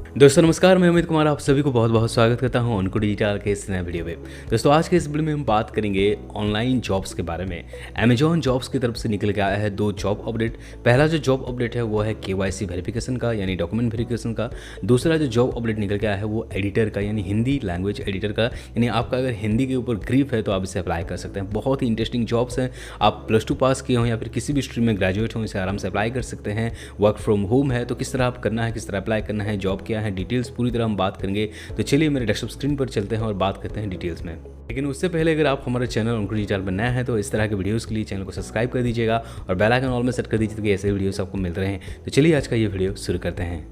दोस्तों नमस्कार, मैं अमित कुमार आप सभी को बहुत बहुत स्वागत करता हूं उनको डिजिटल के इस नए वीडियो में। दोस्तों आज के इस वीडियो में हम बात करेंगे ऑनलाइन जॉब्स के बारे में। अमेजॉन जॉब्स की तरफ से निकल के आया है 2 जॉब अपडेट। पहला जो जॉब अपडेट है वो है KYC वेरिफिकेशन का यानी डॉक्यूमेंट वेरिफिकेशन का। दूसरा जो जॉब अपडेट निकल के आया है वो एडिटर का यानी हिंदी लैंग्वेज एडिटर का, यानी आपका अगर हिंदी के ऊपर ग्रीप है तो आप इसे अप्लाई कर सकते हैं। बहुत ही इंटरेस्टिंग जॉब्स हैं। आप +2 पास किए हों या फिर किसी भी स्ट्रीम में ग्रेजुएट हों, इसे आराम से अप्लाई कर सकते हैं। वर्क फ्रॉम होम है तो किस तरह आप करना है, किस तरह अप्लाई करना है, जॉब क्या है, डिटेल्स पूरी तरह हम बात करेंगे। तो चलिए मेरे डेस्कटॉप स्क्रीन पर चलते हैं और बात करते हैं डिटेल्स में। लेकिन उससे पहले अगर आप हमारे चैनल उनको डिजिटल पर नया है तो इस तरह के वीडियोस के लिए चैनल को सब्सक्राइब कर दीजिएगा और बेल आइकन ऑल में सेट कर दीजिए ताकि ऐसे वीडियोस आपको मिलते रहें। तो चलिए आज का ये वीडियो शुरू करते हैं।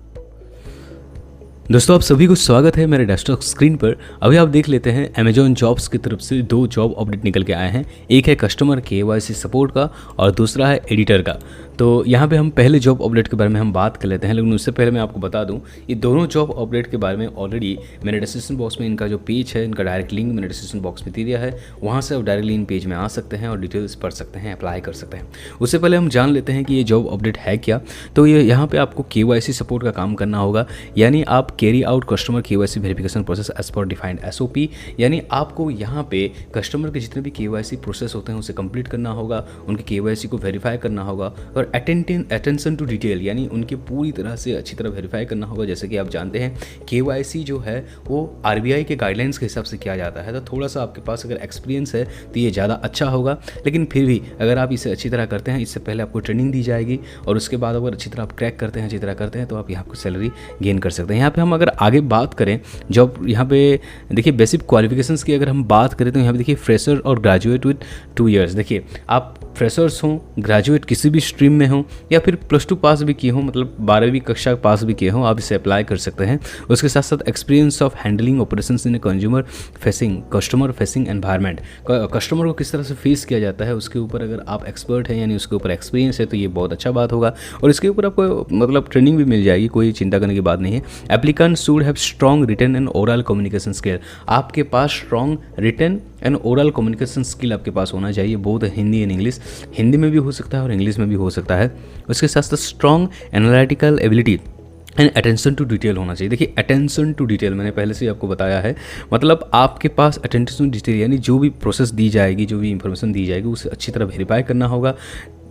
दोस्तों आप सभी को स्वागत है मेरे डेस्कटॉप स्क्रीन पर। अभी आप देख लेते हैं अमेजॉन जॉब्स की तरफ से 2 जॉब अपडेट निकल के आए हैं। एक है कस्टमर KYC सपोर्ट का और दूसरा है एडिटर का। तो यहाँ पे हम पहले जॉब अपडेट के बारे में हम बात कर लेते हैं, लेकिन उससे पहले मैं आपको बता दूँ ये दोनों जॉब अपडेट के बारे में ऑलरेडी मैंने डिस्क्रिप्शन बॉक्स में इनका जो पेज है, इनका डायरेक्ट लिंक मैंने डिस्क्रिप्शन बॉक्स में दे दिया है। वहाँ से आप डायरेक्टली इन पेज में आ सकते हैं और डिटेल्स पढ़ सकते हैं, अप्लाई कर सकते हैं। उससे पहले हम जान लेते हैं कि ये जॉब अपडेट है क्या। तो ये यहाँ पर आपको KYC सपोर्ट का काम करना होगा, यानी आप carry out customer KYC verification process as per defined SOP, यानी आपको यहाँ पे कस्टमर के जितने भी KYC प्रोसेस होते हैं उसे कंप्लीट करना होगा, उनके KYC को वेरीफाई करना होगा और अटेंशन टू डिटेल यानी उनके पूरी तरह से अच्छी तरह वेरीफाई करना होगा। जैसे कि आप जानते हैं KYC जो है वो RBI के गाइडलाइंस के हिसाब से किया जाता है। तो थोड़ा सा आपके पास अगर एक्सपीरियंस है तो ये ज़्यादा अच्छा होगा, लेकिन फिर भी अगर आप इसे अच्छी तरह करते हैं, इससे पहले आपको ट्रेनिंग दी जाएगी और उसके बाद अगर अच्छी तरह आप क्रैक करते हैं, अच्छी तरह करते हैं तो आप यहाँ पर सैलरी गेन कर सकते हैं। यहाँ पर हम अगर आगे बात करें जॉब, यहाँ पे देखिए बेसिक क्वालिफिकेशंस की अगर हम बात करें तो यहाँ पे देखिए फ्रेशर और ग्रेजुएट विद 2 इयर्स। देखिए आप फ्रेशर्स हों, ग्रेजुएट किसी भी स्ट्रीम में हों या फिर +2 पास भी किए हों, मतलब 12वीं कक्षा पास भी किए हों, आप इसे अप्लाई कर सकते हैं। उसके साथ साथ experience of handling operations in customer facing environment, customer को किस तरह से फेस किया जाता है उसके ऊपर अगर आप एक्सपर्ट हैं यानी उसके ऊपर एक्सपीरियंस है तो ये बहुत अच्छा बात होगा और इसके ऊपर आपको मतलब ट्रेनिंग भी मिल जाएगी, कोई चिंता करने की बात नहीं है। Applicant should have strong written and oral communication skill, आपके पास strong written and oral communication skill आपके पास होना चाहिए, both Hindi and English. Hindi में भी हो सकता है और इंग्लिश में भी हो सकता है। उसके साथ साथ strong analytical ability and attention to detail होना चाहिए। देखिए अटेंशन टू डिटेल मैंने पहले से ही आपको बताया है, मतलब आपके पास अटेंशन टू डिटेल यानी जो भी प्रोसेस दी जाएगी, जो भी इंफॉर्मेशन दी जाएगी उसे अच्छी तरह वेरीफाई करना होगा।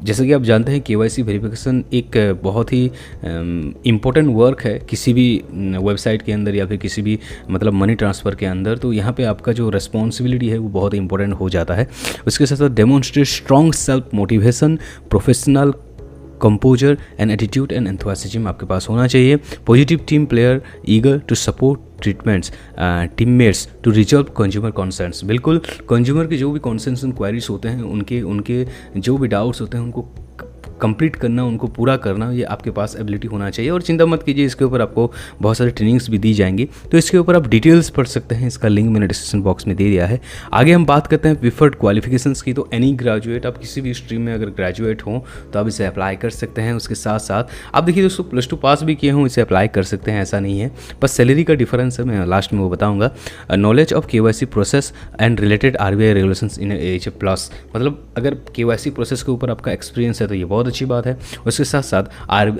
जैसे कि आप जानते हैं KYC वेरिफिकेशन एक बहुत ही इम्पोर्टेंट वर्क है किसी भी वेबसाइट के अंदर या फिर किसी भी मतलब मनी ट्रांसफ़र के अंदर। तो यहाँ पे आपका जो रिस्पॉन्सिबिलिटी है वो बहुत इंपॉर्टेंट हो जाता है। उसके साथ साथ demonstrate strong self motivation, professional composure and attitude and enthusiasm आपके पास होना चाहिए। Positive team player, eager to support teammates to resolve consumer concerns. बिल्कुल कंज्यूमर के जो भी कॉन्सर्न्स एंड क्वायरीज होते हैं, उनके जो भी डाउट्स होते हैं उनको कंप्लीट करना, उनको पूरा करना, ये आपके पास एबिलिटी होना चाहिए। और चिंता मत कीजिए, इसके ऊपर आपको बहुत सारी ट्रेनिंग्स भी दी जाएंगी, तो इसके ऊपर आप डिटेल्स पढ़ सकते हैं। इसका लिंक मैंने डिस्क्रिप्शन बॉक्स में दे दिया है। आगे हम बात करते हैं प्रीफर्ड क्वालिफिकेशंस की। तो एनी ग्रेजुएट, आप किसी भी स्ट्रीम में अगर ग्रेजुएट हों तो आप इसे अप्लाई कर सकते हैं। उसके साथ साथ आप देखिए दोस्तों +2 पास भी किए हों इसे अप्लाई कर सकते हैं, ऐसा नहीं है। बस सैलरी का डिफरेंस है, मैं लास्ट में वो बताऊँगा। Knowledge of KYC process and related RBI regulations in H+, मतलब अगर KYC प्रोसेस के ऊपर आपका एक्सपीरियंस है तो ये बहुत अच्छी बात है। उसके साथ साथ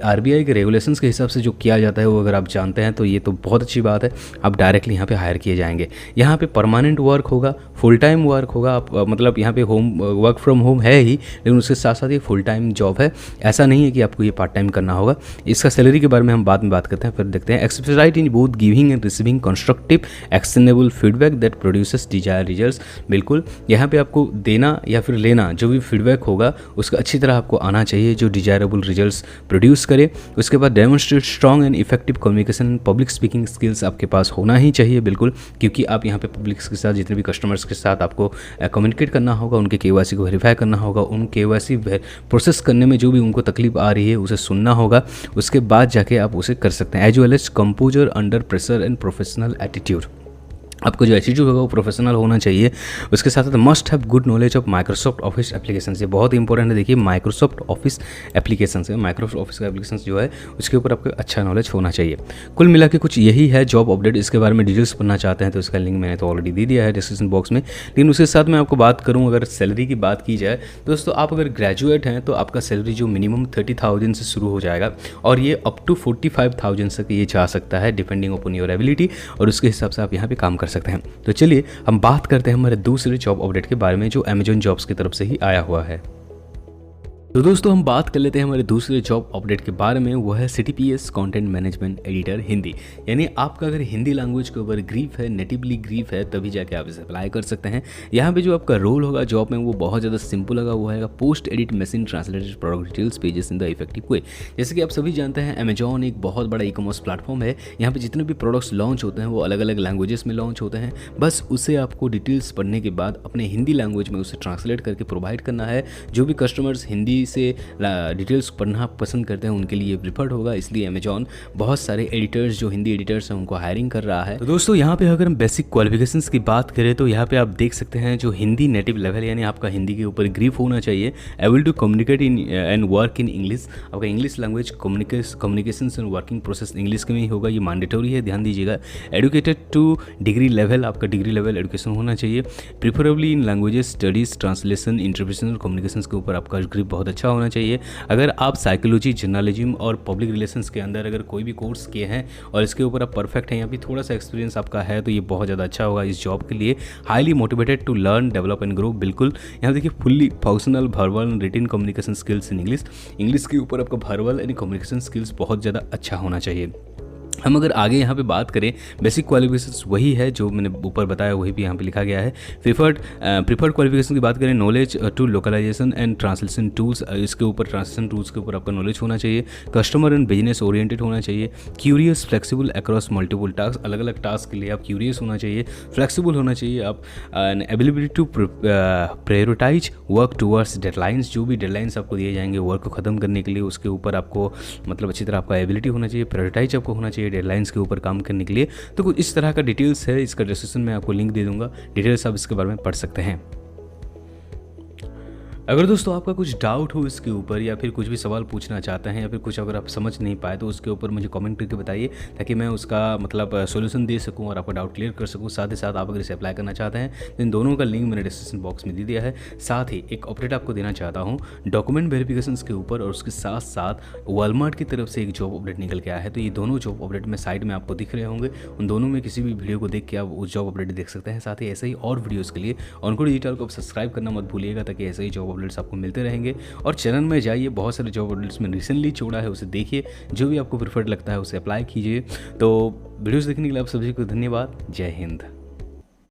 RBI के रेगुलेशंस के हिसाब से जो किया जाता है वो अगर आप जानते हैं तो ये तो बहुत अच्छी बात है, आप डायरेक्टली यहाँ पे हायर किए जाएंगे। यहाँ पे परमानेंट वर्क होगा, फुल टाइम वर्क होगा। आप मतलब यहाँ पे वर्क फ्रॉम होम है ही, लेकिन उसके साथ साथ ये फुल टाइम जॉब है, ऐसा नहीं है कि आपको ये पार्ट टाइम करना होगा। इसका सैलरी के बारे में हम बाद में बात करते हैं, फिर देखते हैं। Expertise in both giving and receiving constructive actionable feedback that produces desired results. बिल्कुल यहाँ पे आपको देना या फिर लेना जो भी फीडबैक होगा उसका अच्छी तरह आपको आना चाहिए, जो डिजायरेबल रिजल्ट्स प्रोड्यूस करे। उसके बाद demonstrate strong and effective communication, public speaking skills आपके पास होना ही चाहिए बिल्कुल, क्योंकि आप यहाँ पे पब्लिक के साथ, जितने भी कस्टमर्स के साथ आपको कम्युनिकेट करना होगा, उनके KYC को वेरीफाई करना होगा, उन KYC प्रोसेस करने में जो भी उनको तकलीफ आ रही है उसे सुनना होगा। उसके बाद जाके आप उसे कर सकते हैं। As well as composure under pressure and professional attitude. आपका जो एटीट्यूड होगा वो प्रोफेशनल होना चाहिए। उसके साथ साथ must have good knowledge of Microsoft office application. ये बहुत इंपॉर्टेंट है। देखिए माइक्रोसॉफ्ट ऑफिस एप्लीकेशन है, माइक्रोसॉफ्ट ऑफिस का एप्लीकेशन जो है उसके ऊपर आपको अच्छा नॉलेज होना चाहिए। कुल मिला के कुछ यही है जॉब अपडेट। इसके बारे में डिटेल्स पढ़ना चाहते हैं तो इसका लिंक मैंने तो ऑलरेडी दे दिया है डिस्क्रिप्शन बॉक्स में। लेकिन उसके साथ मैं आपको बात करूँ, अगर सैलरी की बात की जाए दोस्तों, आप अगर ग्रेजुएट हैं तो आपका सैलरी जो मिनिमम 30,000 से शुरू हो जाएगा और ये अप टू 45,000 तक ये जा सकता है डिपेंडिंग अपॉन योर एबिलिटी, और उसके हिसाब से आप यहाँ पे काम कर सकते हैं। तो चलिए हम बात करते हैं हमारे दूसरे जॉब अपडेट के बारे में जो अमेजॉन जॉब्स की तरफ से ही आया हुआ है। तो दोस्तों हम बात कर लेते हैं हमारे दूसरे जॉब अपडेट के बारे में, वो है CTPS content management editor Hindi. यानी आपका अगर हिंदी लैंग्वेज के ऊपर ग्रीप है, नेटिवली ग्रीप है, तभी जाके आप इसे अप्लाई कर सकते हैं। यहाँ पे जो आपका रोल होगा जॉब में वो बहुत ज़्यादा सिंपल होगा, वो है post edit machine translated product details pages in the effective way. जैसे कि आप सभी जानते हैं अमेजॉन एक बहुत बड़ा ई-कॉमर्स प्लेटफॉर्म है। यहाँ पर जितने भी प्रोडक्ट्स लॉन्च होते हैं वो अलग अलग लैंग्वेजेस में लॉन्च होते हैं। बस उसे आपको डिटेल्स पढ़ने के बाद अपने हिंदी लैंग्वेज में उसे ट्रांसलेट करके प्रोवाइड करना है। जो भी कस्टमर्स हिंदी से डिटेल्स पढ़ना पसंद करते हैं उनके लिए प्रिफर्ड होगा, इसलिए अमेजॉन बहुत सारे एडिटर्स जो हिंदी एडिटर्स हैं उनको हायरिंग कर रहा है। तो दोस्तों यहाँ पे अगर हम बेसिक क्वालिफिकेशंस की बात करें तो यहाँ पे आप देख सकते हैं जो हिंदी नेटिव लेवल, यानी आपका हिंदी के ऊपर ग्रीप होना चाहिए। Able to communicate in and work in English. आपका English language communication and working process English में ही होगा, ये मैंडेटरी है, ध्यान दीजिएगा। एडुकेटेड टू डिग्री लेवल, आपका डिग्री लेवल एजुकेशन होना चाहिए। Preferably in languages studies, translation, interpretation और कम्युनिकेशन के ऊपर आपका ग्रिप बहुत अच्छा होना चाहिए। अगर आप साइकोलॉजी, जर्नलिज्म और पब्लिक रिलेशंस के अंदर अगर कोई भी कोर्स किए हैं और इसके ऊपर आप परफेक्ट हैं या फिर थोड़ा सा एक्सपीरियंस आपका है तो ये बहुत ज़्यादा अच्छा होगा इस जॉब के लिए। Highly motivated to learn, develop and grow. बिल्कुल यहाँ देखिए fully functional verbal written communication skills in English के ऊपर आपका वर्बल एंड कम्युनिकेशन स्किल्स बहुत ज़्यादा अच्छा होना चाहिए। हम अगर आगे यहाँ पे बात करें, बेसिक क्वालिफिकेशंस वही है जो मैंने ऊपर बताया, वही भी यहाँ पे लिखा गया है। प्रीफर्ड क्वालिफिकेशन की बात करें, knowledge to localisation and translation tools, इसके ऊपर ट्रांसलेशन टूल्स के ऊपर आपका नॉलेज होना चाहिए। कस्टमर एंड बिजनेस ओरिएंटेड होना चाहिए। Curious, flexible across multiple task, अलग अलग टास्क के लिए आप क्यूरियस होना चाहिए, फ्लेक्सिबल होना चाहिए आप। Ability to prioritise work towards deadlines, जो भी डेडलाइंस आपको दिए जाएंगे वर्क को ख़त्म करने के लिए उसके ऊपर आपको मतलब अच्छी तरह आपका एबिलिटी होना चाहिए। प्रायोरिटाइज आपको होना चाहिए डेडलाइंस के ऊपर काम करने के लिए। तो कुछ इस तरह का डिटेल्स है, इसका डिस्क्रिप्शन में आपको लिंक दे दूंगा, डिटेल्स आप इसके बारे में पढ़ सकते हैं। अगर दोस्तों आपका कुछ डाउट हो इसके ऊपर या फिर कुछ भी सवाल पूछना चाहते हैं या फिर कुछ अगर आप समझ नहीं पाए तो उसके ऊपर मुझे कमेंट करके बताइए ताकि मैं उसका मतलब सॉल्यूशन दे सकूं और आपका डाउट क्लियर कर सकूं। साथ ही साथ आप अगर इसे अप्लाई करना चाहते हैं तो इन दोनों का लिंक मैंने डिस्क्रिप्शन बॉक्स में दे दिया है। साथ ही एक अपडेट आपको देना चाहता हूँ डॉक्यूमेंट वेरिफिकेशन के ऊपर, और उसके साथ साथ वॉलमार्ट की तरफ से एक जॉब अपडेट निकल के आया है। तो ये दोनों जॉब अपडेट में साइड में आपको दिख रहे होंगे, उन दोनों में किसी भी वीडियो को देख के आप उस जॉब अपडेट देख सकते हैं। साथ ही ऐसे ही और वीडियोज़ के लिए ऑनकोड डिजिटल को आप सब्सक्राइब करना मत भूलिएगा ताकि ऐसे ही जॉब अपडेट्स आपको मिलते रहेंगे। और चैनल में जाइए, बहुत सारे जॉब अपडेट्स में रिसेंटली छोड़ा है, उसे देखिए, जो भी आपको प्रेफर्ड लगता है उसे अप्लाई कीजिए। तो वीडियोस देखने के लिए आप सभी को धन्यवाद। जय हिंद।